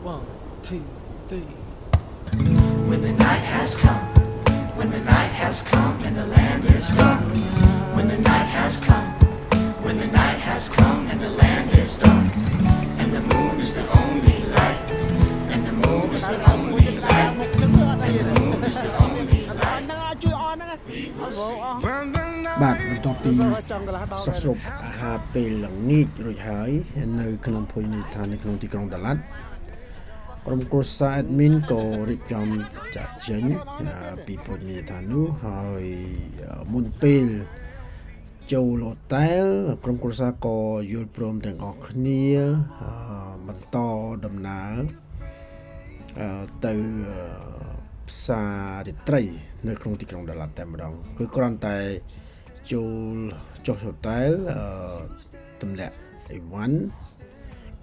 One, two, three. When the night has come, when the night has come and the land is dark. When the night has come, when the night has come and the land is dark. And the moon is the only light, and the moon is the only light, and the moon is the only light. We will see. បាទបន្ទាប់ពីសរុបស្រុបអាហារពេលល្ងាចរួចហើយនៅក្នុងភូមិនីឋាននៅក្នុងទីក្រុងដាឡាត់ក្រុមគ្រួសារ admin ក៏រៀបចំចាត់ចេញពីភូមិនីឋាននោះហើយមុនពេលចូលហូតែលក្រុមគ្រួសារក៏យល់ព្រមទាំងអស់គ្នាបន្តដំណើរទៅផ្សាររាត្រីនៅក្នុងទីក្រុងដាឡាត់តែម្ដងគឺគ្រាន់តែចូលចុះហូតែលទម្លាក់អីវ៉ាន់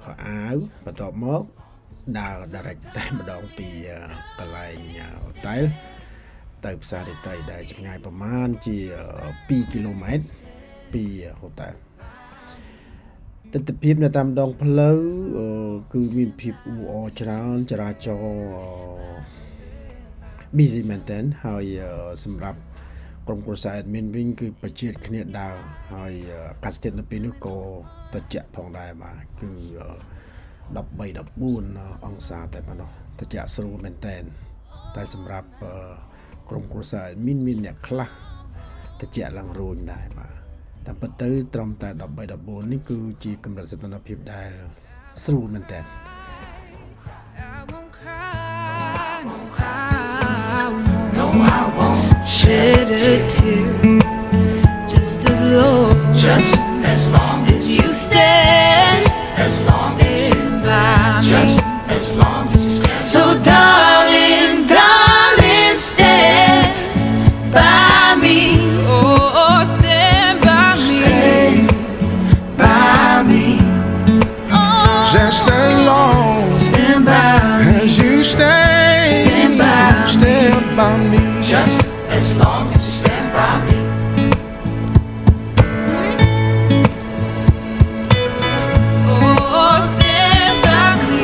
ខោអាវបន្ទាប់មកដើរ direct តែម្ដងពីកន្លែងហូតែលទៅផ្សាររាត្រីដែលចម្ងាយប្រមាណជា2គីឡូម៉ែត្រពីហូតែលទិដ្ឋភាពនៅតាមដងផ្លូវគឺមានភាពអ៊ូអរច្រើនចរាចរណ៍ busy មែនទែនហើយសម្រាប់ក្រុមគ្រួសារ admin វិញគឺប្រជៀតគ្នាដើរហើយអាកាសធាតុនៅពេលនោះក៏ត្រជាក់ផងដែរបាទគឺ13 14អង្សាតែប៉ុណ្ណោះត្រជាក់ស្រួលមែនទែនតែសម្រាប់ក្រុមគ្រួសារ admin មានអ្នកខ្លះត្រជាក់ឡើងរួញដែរបាទតែពិតទៅត្រឹមតែ13 14នេះគឺជាកម្រិតសីតុណ្ហភាពដែលស្រួលមែនទែនI won't shed a tear just as long as you stand by me. Just as long as you stand. So darling, darling, stand by me. Oh, stand by me. Stand by me. Oh, Just as long Stand by me. as you Stand by me. me. Just as long as you stand by me. oh, stand by me.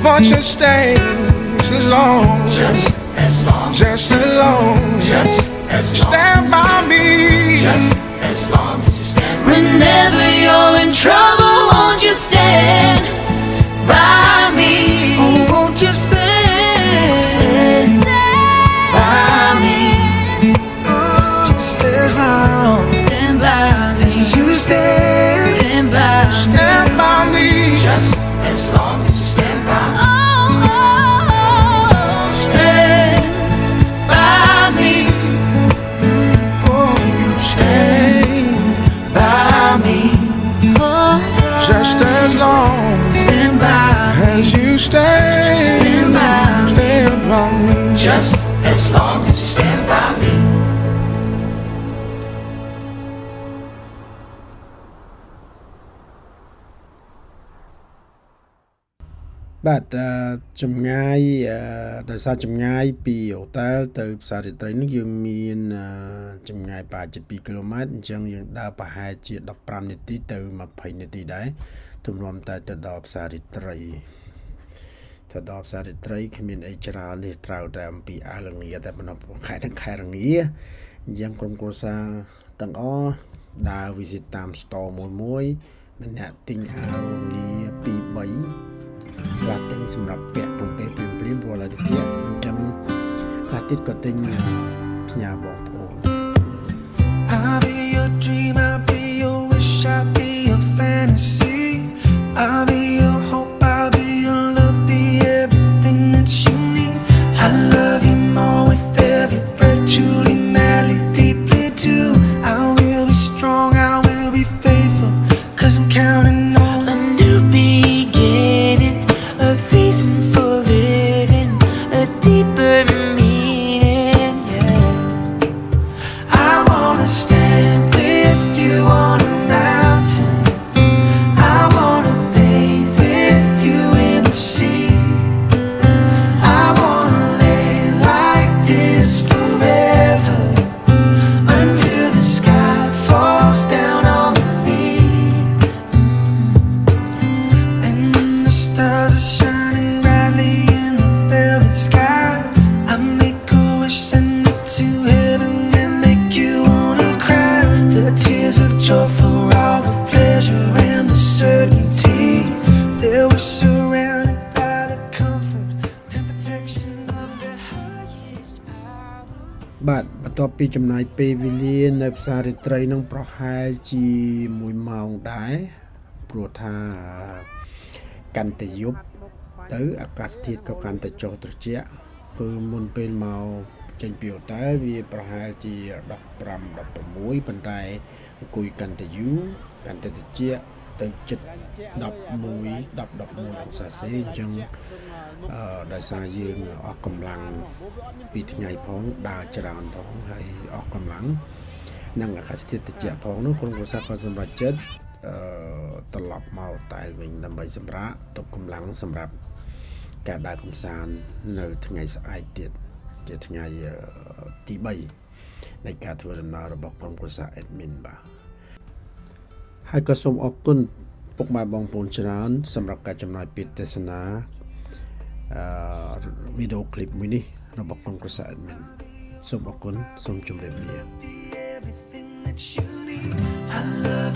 Won't you stay just as long, Just as long. just as long, Just as long. stand by me. Just as long as you stand by me. Whenever you're in trouble, won't you stand by me? Oh, won't you stand by me? Just as long Stand by me. as you Stand by me. stand by me. Just as long as you stand by me. Oh, oh, oh, stand by me. Oh, you stay By me. Oh, just as long Stand by me. as you Stand by me. stand by me. Just as long as you stand by me. បាទចម្ងាយដោយសារចម្ងាយពីហូតែលទៅផ្សាររាត្រីនោះយើងមានចម្ងាយប្រហែលជា2គីឡូម៉ែត្រអញ្ចឹងយើងដើរប្រហែលជា15នាទីទៅ20នាទីដែរទម្រាំតែទៅដល់ផ្សាររាត្រីទៅដល់ផ្សាររាត្រីគ្មានអីច្រើននេះត្រូវតែអំពីអាលងាតែប៉ុណ្ណោះខែទាំងខែរងាអញ្ចឹងក្រុមគ្រួសារទាំងអស់ដើរ visit តាម store មួយម្នាក់ទិញអាលងា2 3ខ្លះទិញសម្រាប់ពាក់ក្នុងពេលព្រមព្រោះឥឡូវទៅទៀតអញ្ចឹងខ្លះទៀតក៏ទិញផ្ញើបងប្អូន I'll be your dream, I'll be your wish, I'll be your fantasy. I'll be your hope, I'll be your love, be everything that you need. I love you more with every breath, truly, madly, deeply too. I will be strong, I will be faithful, 'cause I'm counting on a new beginning, a reason for living, a deeper meaning, yeah. I wanna stand with you on a mountain. I wanna bathe with you in the sea. I wanna lay like this forever until the sky falls down on me. បាទបន្ទាប់ពីចំណាយពេលវេលានៅផ្សាររាត្រីនឹងប្រហែលជា1ម៉ោងដែរព្រោះថាកាន់តែយប់ទៅអាកាសធាតុក៏កាន់តែចុះត្រជាក់គឺមុនពេលមកចេញពីហូតែលវាប្រហែលជា15 16ប៉ុន្តែអង្គុយកាន់តែយូរកាន់តែត្រជាក់ទៅជិត11 11អង្សាសេអញ្ចឹងដោយសារយើងអស់កម្លាំងពីថ្ងៃផងដើរច្រើនផងហើយអស់កម្លាំងនិងអាកាសធាតុត្រជាក់ផងនោះក្រុមគ្រួសារក៏សម្រេចចិត្តត្រឡប់មកតែវិញដើម្បីសម្រាកទុកកម្លាំងសម្រាប់ការដើរកម្សាន្តនៅថ្ងៃស្អែកទៀតជាថ្ងៃទី3នៃការធ្វើដំណើររបស់ក្រុមគ្រួសារ admin បាទហើយក៏សូមអរគុណពុកម៉ែបងប្អូនច្រើនសម្រាប់ការចំណាយពេលទស្សនាវីដេអូឃ្លីបមួយនេះរបស់ក្រុមគ្រួសារ admin សូមអរគុណសូមជម្រាបលា I love